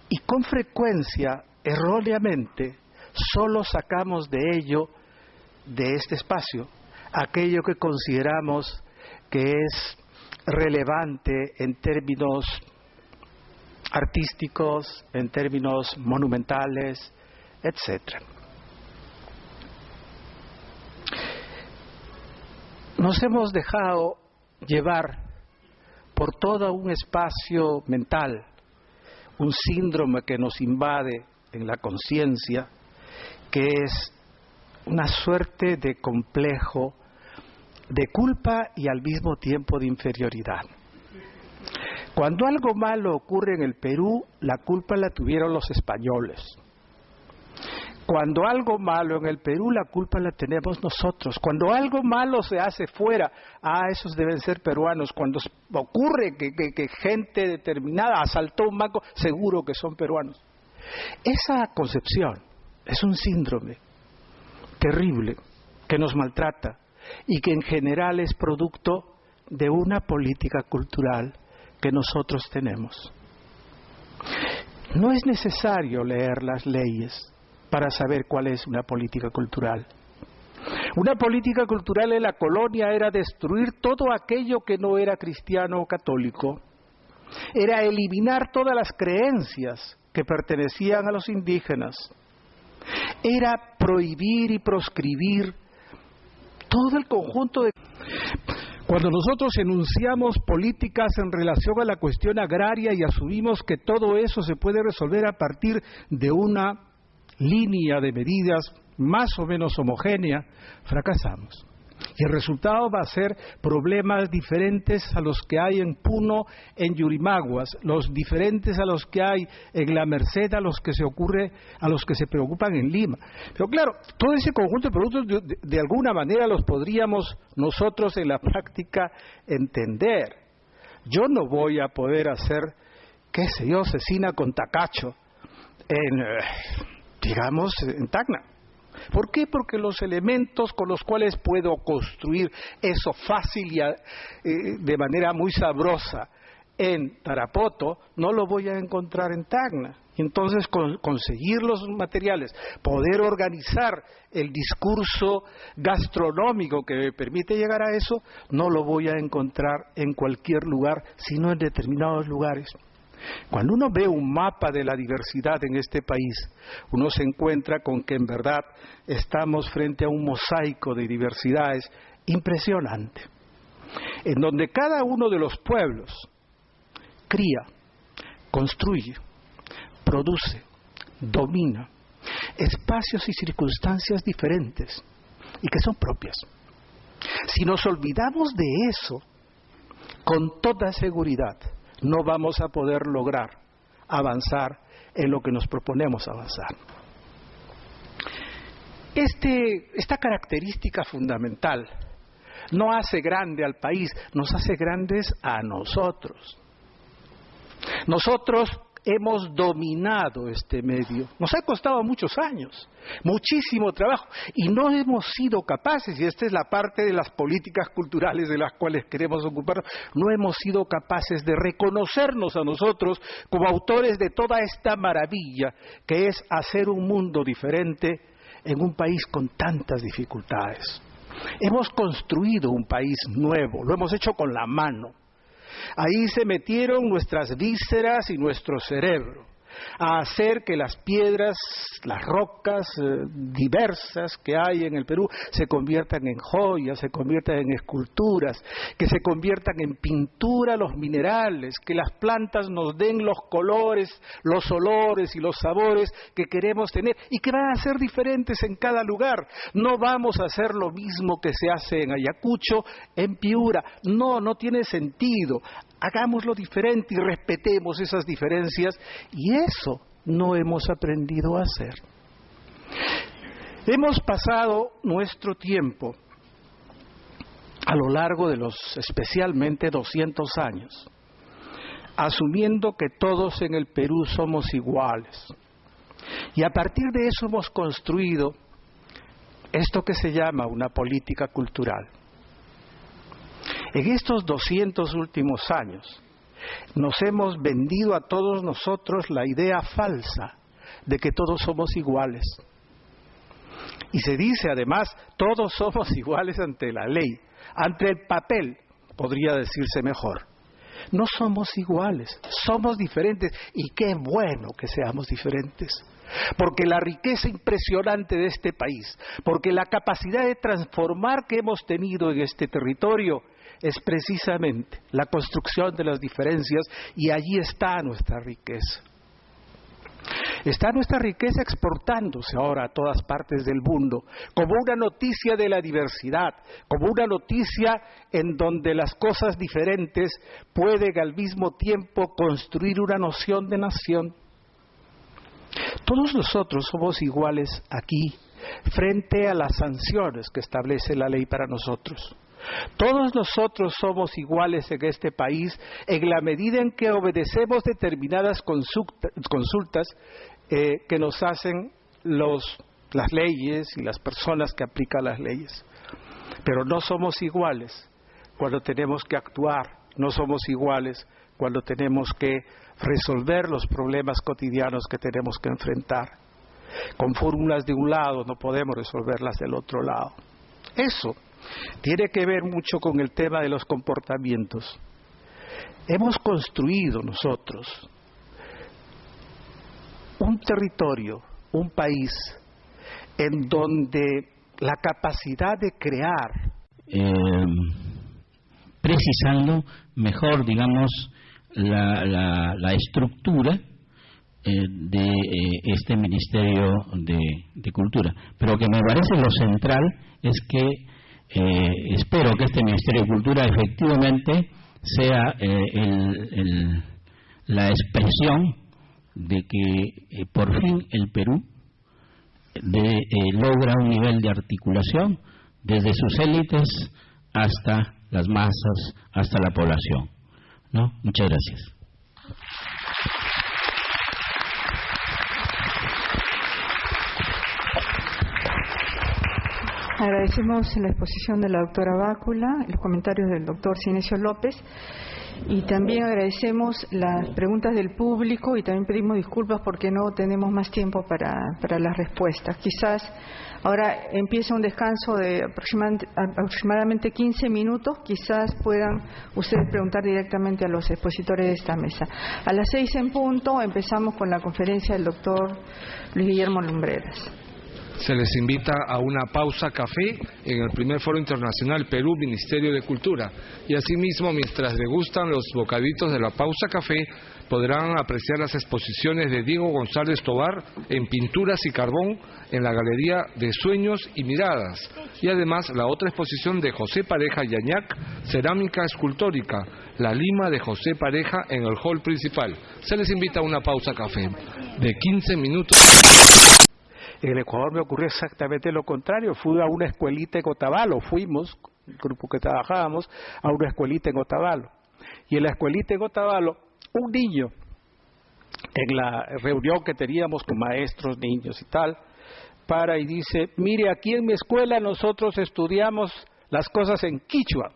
[SPEAKER 3] y con frecuencia, erróneamente, solo sacamos de ello, de este espacio, aquello que consideramos que es relevante en términos artísticos, en términos monumentales, etc. Nos hemos dejado llevar por todo un espacio mental, un síndrome que nos invade en la conciencia, que es una suerte de complejo, de culpa y al mismo tiempo de inferioridad. Cuando algo malo ocurre en el Perú, la culpa la tuvieron los españoles. Cuando algo malo en el Perú, la culpa la tenemos nosotros. Cuando algo malo se hace fuera, esos deben ser peruanos. Cuando ocurre que gente determinada asaltó un banco, seguro que son peruanos. Esa concepción es un síndrome terrible que nos maltrata y que en general es producto de una política cultural que nosotros tenemos. No es necesario leer las leyes para saber cuál es una política cultural. Una política cultural en la colonia era destruir todo aquello que no era cristiano o católico. Era eliminar todas las creencias que pertenecían a los indígenas. Era prohibir y proscribir todo el conjunto de... Cuando nosotros enunciamos políticas en relación a la cuestión agraria y asumimos que todo eso se puede resolver a partir de una línea de medidas más o menos homogénea, fracasamos. Y el resultado va a ser problemas diferentes a los que hay en Puno, en Yurimaguas, los diferentes a los que hay en La Merced, a los que se preocupan en Lima. Pero claro, todo ese conjunto de productos de alguna manera los podríamos nosotros en la práctica entender. Yo no voy a poder hacer, qué sé yo, cecina con tacacho en Tacna. ¿Por qué? Porque los elementos con los cuales puedo construir eso fácil y de manera muy sabrosa en Tarapoto, no lo voy a encontrar en Tacna. Entonces, conseguir los materiales, poder organizar el discurso gastronómico que me permite llegar a eso, no lo voy a encontrar en cualquier lugar, sino en determinados lugares. Cuando uno ve un mapa de la diversidad en este país, uno se encuentra con que en verdad estamos frente a un mosaico de diversidades impresionante, en donde cada uno de los pueblos cría, construye, produce, domina espacios y circunstancias diferentes y que son propias. Si nos olvidamos de eso, con toda seguridad, no vamos a poder lograr avanzar en lo que nos proponemos avanzar. Esta característica fundamental no hace grande al país, nos hace grandes a nosotros. Nosotros hemos dominado este medio, nos ha costado muchos años, muchísimo trabajo, y no hemos sido capaces, y esta es la parte de las políticas culturales de las cuales queremos ocuparnos, no hemos sido capaces de reconocernos a nosotros como autores de toda esta maravilla que es hacer un mundo diferente en un país con tantas dificultades. Hemos construido un país nuevo, lo hemos hecho con la mano. Ahí se metieron nuestras vísceras y nuestro cerebro a hacer que las piedras, las rocas diversas que hay en el Perú se conviertan en joyas, se conviertan en esculturas, que se conviertan en pintura los minerales, que las plantas nos den los colores, los olores y los sabores que queremos tener y que van a ser diferentes en cada lugar. No vamos a hacer lo mismo que se hace en Ayacucho, en Piura. No tiene sentido. Hagámoslo diferente y respetemos esas diferencias, y eso no hemos aprendido a hacer. Hemos pasado nuestro tiempo a lo largo de los especialmente 200 años asumiendo que todos en el Perú somos iguales, y a partir de eso hemos construido esto que se llama una política cultural. En estos 200 últimos años nos hemos vendido a todos nosotros la idea falsa de que todos somos iguales. Y se dice además, todos somos iguales ante la ley, ante el papel, podría decirse mejor. No somos iguales, somos diferentes, y qué bueno que seamos diferentes. Porque la riqueza impresionante de este país, porque la capacidad de transformar que hemos tenido en este territorio es precisamente la construcción de las diferencias, y allí está nuestra riqueza. Está nuestra riqueza exportándose ahora a todas partes del mundo, como una noticia de la diversidad, como una noticia en donde las cosas diferentes pueden al mismo tiempo construir una noción de nación. Todos nosotros somos iguales aquí, frente a las sanciones que establece la ley para nosotros. Todos nosotros somos iguales en este país en la medida en que obedecemos determinadas consultas que nos hacen las leyes y las personas que aplican las leyes. Pero no somos iguales cuando tenemos que actuar, no somos iguales cuando tenemos que resolver los problemas cotidianos que tenemos que enfrentar. Con fórmulas de un lado no podemos resolverlas del otro lado. Eso tiene que ver mucho con el tema de los comportamientos. Hemos construido nosotros un territorio, un país, en donde la capacidad de crear,
[SPEAKER 4] precisando mejor, digamos, la estructura de este Ministerio de Cultura. Pero lo que me parece lo central es que espero que este Ministerio de Cultura efectivamente sea la expresión de que por fin el Perú logra un nivel de articulación desde sus élites hasta las masas, hasta la población, ¿no? Muchas gracias.
[SPEAKER 1] Agradecemos la exposición de la doctora Bácula, los comentarios del doctor Cinesio López, y también agradecemos las preguntas del público y también pedimos disculpas porque no tenemos más tiempo para las respuestas. Quizás ahora empieza un descanso de aproximadamente 15 minutos, quizás puedan ustedes preguntar directamente a los expositores de esta mesa. A las 6 en punto empezamos con la conferencia del doctor Luis Guillermo Lumbreras.
[SPEAKER 2] Se les invita a una pausa café en el primer Foro Internacional Perú Ministerio de Cultura. Y asimismo, mientras degustan los bocaditos de la pausa café, podrán apreciar las exposiciones de Diego González Tovar en pinturas y carbón en la Galería de Sueños y Miradas. Y además la otra exposición de José Pareja Yañac, Cerámica Escultórica, La Lima de José Pareja en el hall principal. Se les invita a una pausa café de 15 minutos.
[SPEAKER 3] En el Ecuador me ocurrió exactamente lo contrario. Fui a una escuelita en Otavalo, fuimos, el grupo que trabajábamos, a una escuelita en Otavalo. Y en la escuelita en Otavalo, un niño, en la reunión que teníamos con maestros, niños y tal, para y dice, mire, aquí en mi escuela nosotros estudiamos las cosas en quichua,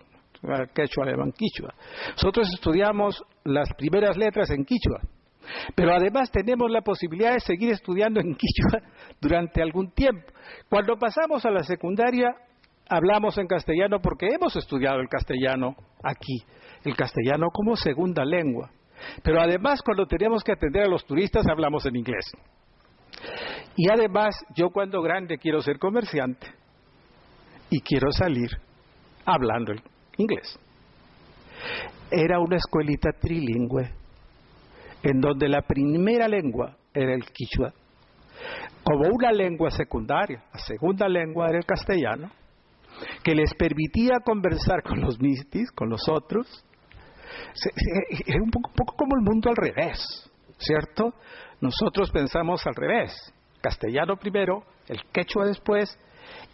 [SPEAKER 3] quechua alemán, quichua. Nosotros estudiamos las primeras letras en quichua. Pero además tenemos la posibilidad de seguir estudiando en quichua durante algún tiempo. Cuando pasamos a la secundaria hablamos en castellano porque hemos estudiado el castellano aquí, el castellano como segunda lengua. Pero además cuando tenemos que atender a los turistas hablamos en inglés. Y además yo cuando grande quiero ser comerciante y quiero salir hablando el inglés. Era una escuelita trilingüe, en donde la primera lengua era el quichua, como una lengua secundaria, la segunda lengua era el castellano, que les permitía conversar con los mistis, con los otros. Era un poco como el mundo al revés, ¿cierto? Nosotros pensamos al revés, castellano primero, el quechua después,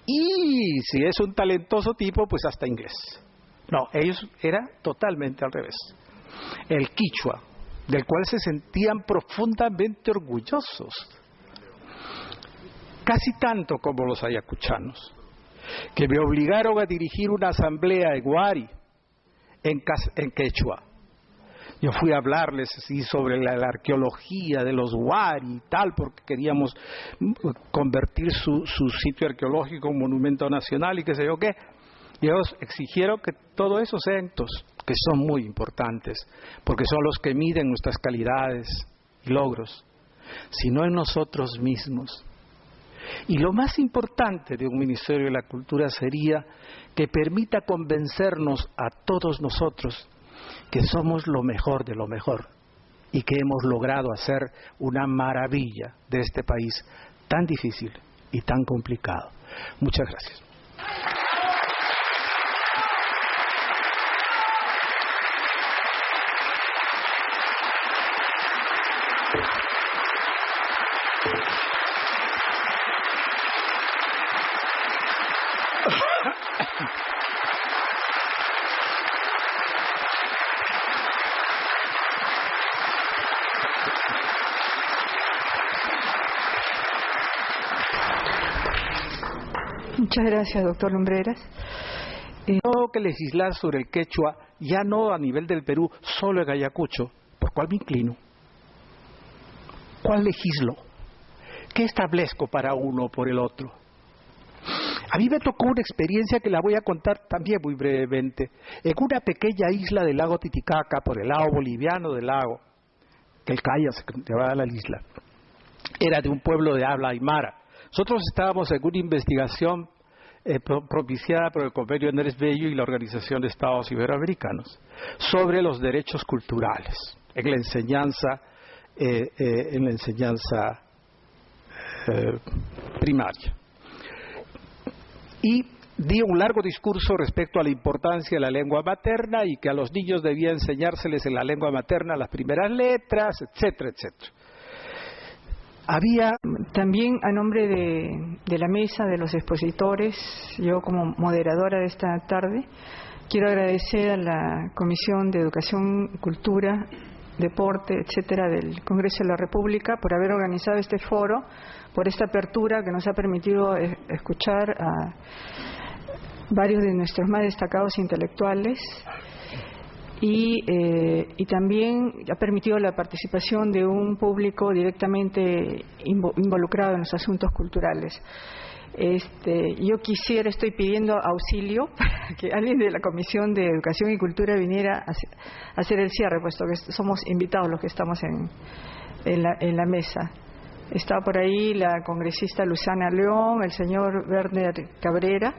[SPEAKER 3] y si es un talentoso tipo, pues hasta inglés. No, ellos era totalmente al revés. El quichua, del cual se sentían profundamente orgullosos, casi tanto como los ayacuchanos, que me obligaron a dirigir una asamblea en Huari, en quechua. Yo fui a hablarles así sobre la arqueología de los Huari y tal, porque queríamos convertir su sitio arqueológico en monumento nacional y qué sé yo qué. Y ellos exigieron que todos esos eventos, que son muy importantes, porque son los que miden nuestras calidades y logros, sino en nosotros mismos. Y lo más importante de un Ministerio de la Cultura sería que permita convencernos a todos nosotros que somos lo mejor de lo mejor y que hemos logrado hacer una maravilla de este país tan difícil y tan complicado. Muchas gracias.
[SPEAKER 1] Muchas gracias, doctor Lumbreras.
[SPEAKER 3] Tengo que legislar sobre el quechua, ya no a nivel del Perú, solo en Ayacucho, por cual me inclino. ¿Cuál legislo? ¿Qué establezco para uno o por el otro? A mí me tocó una experiencia que la voy a contar también muy brevemente. En una pequeña isla del lago Titicaca, por el lado boliviano del lago, que el Caya se llamaba la isla, era de un pueblo de habla aymara. Nosotros estábamos en una investigación propiciada por el Convenio Andrés Bello y la Organización de Estados Iberoamericanos sobre los derechos culturales en la enseñanza primaria. Y di un largo discurso respecto a la importancia de la lengua materna y que a los niños debía enseñárseles en la lengua materna las primeras letras, etcétera, etcétera. Había
[SPEAKER 1] también, a nombre de la mesa de los expositores, yo como moderadora de esta tarde, quiero agradecer a la Comisión de Educación, Cultura, Deporte, etcétera, del Congreso de la República por haber organizado este foro, por esta apertura que nos ha permitido escuchar a varios de nuestros más destacados intelectuales y también ha permitido la participación de un público directamente involucrado en los asuntos culturales. Yo estoy pidiendo auxilio para que alguien de la Comisión de Educación y Cultura viniera a hacer el cierre, puesto que somos invitados los que estamos en la mesa. Está por ahí la congresista Luzana León, el señor Werner Cabrera.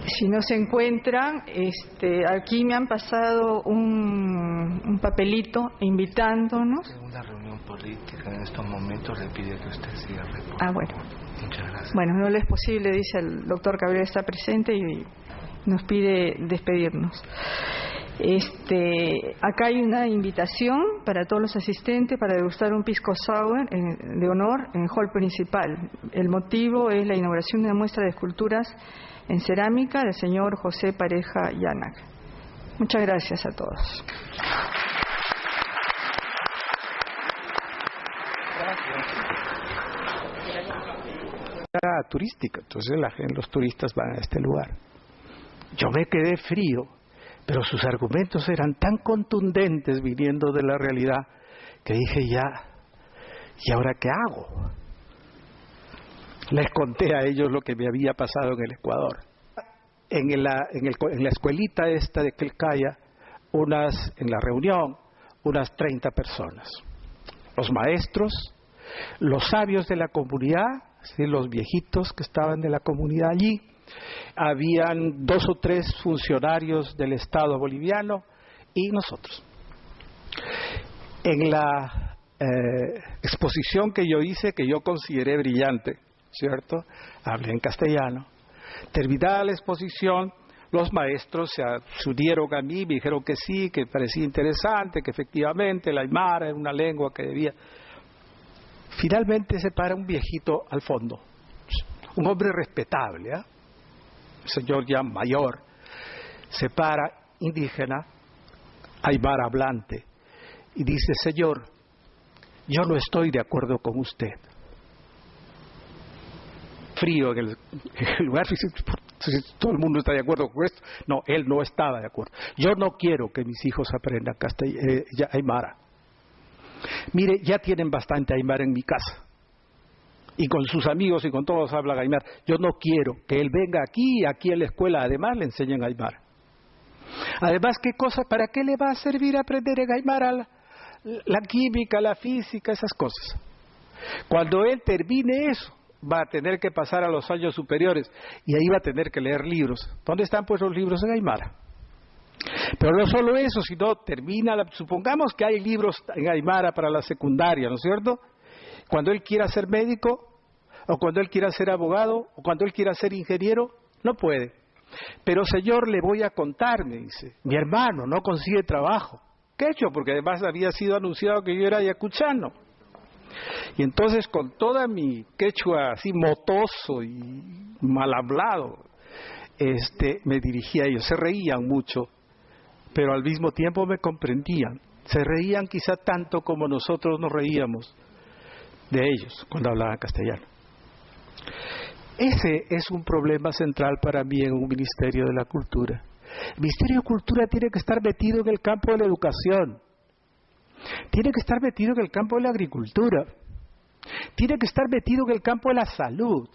[SPEAKER 1] Si no se encuentran, aquí me han pasado un papelito invitándonos.
[SPEAKER 2] Una reunión política en estos momentos le pide que usted cierre.
[SPEAKER 1] Bueno.
[SPEAKER 2] Muchas gracias.
[SPEAKER 1] Bueno, no le es posible, dice el doctor Cabrera, está presente y nos pide despedirnos. Acá hay una invitación para todos los asistentes para degustar un pisco sour de honor en el hall principal. El motivo es la inauguración de una muestra de esculturas en cerámica del señor José Pareja Yánac. Muchas gracias a todos.
[SPEAKER 3] Era turística, entonces los turistas van a este lugar. Yo me quedé frío, pero sus argumentos eran tan contundentes viniendo de la realidad que dije ¿y ahora qué hago? Les conté a ellos lo que me había pasado en el Ecuador. En la escuelita esta de Quelcaya, en la reunión, unas 30 personas. Los maestros, los sabios de la comunidad, ¿sí? Los viejitos que estaban de la comunidad allí, habían 2 o 3 funcionarios del Estado boliviano y nosotros. En la exposición que yo hice, que yo consideré brillante, ¿cierto? Hablé en castellano. Terminada la exposición, los maestros se unieron a mí, me dijeron que sí, que parecía interesante, que efectivamente el aymara era una lengua que debía. Finalmente se para un viejito al fondo, un hombre respetable, un señor ya mayor, se para, indígena, aymara hablante, y dice: señor, yo no estoy de acuerdo con usted. Frío en el lugar, todo el mundo está de acuerdo con esto. No, él no estaba de acuerdo. Yo no quiero que mis hijos aprendan aymara. Mire, ya tienen bastante aymara en mi casa. Y con sus amigos y con todos hablan aymara. Yo no quiero que él venga aquí en la escuela, además le enseñen aymara. Además, ¿qué cosa? ¿Para qué le va a servir aprender en aymara la química, la física, esas cosas? Cuando él termine eso, va a tener que pasar a los años superiores y ahí va a tener que leer libros. ¿Dónde están pues los libros en aymara? Pero no solo eso, sino supongamos que hay libros en aymara para la secundaria, ¿no es cierto? Cuando él quiera ser médico, o cuando él quiera ser abogado, o cuando él quiera ser ingeniero, no puede. Pero señor, le voy a contar, me dice, mi hermano no consigue trabajo. ¿Qué he hecho? Porque además había sido anunciado que yo era ayacuchano. Y entonces, con toda mi quechua así motoso y mal hablado, me dirigía a ellos. Se reían mucho, pero al mismo tiempo me comprendían. Se reían quizá tanto como nosotros nos reíamos de ellos cuando hablaban castellano. Ese es un problema central para mí en un Ministerio de la Cultura. El Ministerio de Cultura tiene que estar metido en el campo de la educación. tiene que estar metido en el campo de la agricultura, tiene que estar metido en el campo de la salud.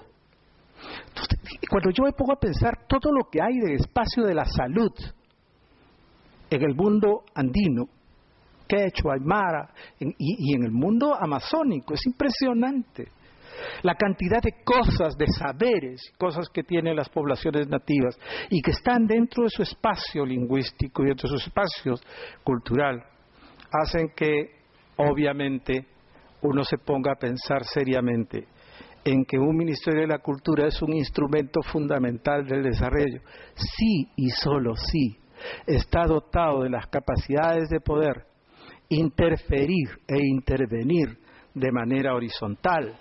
[SPEAKER 3] Entonces, cuando yo me pongo a pensar todo lo que hay del espacio de la salud en el mundo andino, quechua, aymara, y en el mundo amazónico, es impresionante la cantidad de cosas, de saberes, cosas que tienen las poblaciones nativas y que están dentro de su espacio lingüístico y dentro de su espacio cultural, hacen que obviamente uno se ponga a pensar seriamente en que un Ministerio de la Cultura es un instrumento fundamental del desarrollo, sí y solo sí está dotado de las capacidades de poder interferir e intervenir de manera horizontal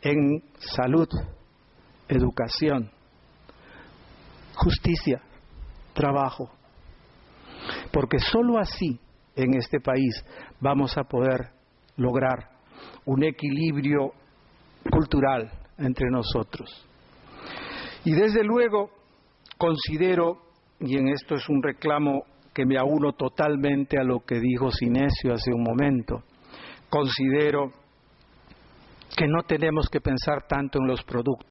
[SPEAKER 3] en salud, educación, justicia, trabajo, porque sólo así en este país vamos a poder lograr un equilibrio cultural entre nosotros. Y desde luego considero, y en esto es un reclamo que me auno totalmente a lo que dijo Sinesio hace un momento, considero que no tenemos que pensar tanto en los productos,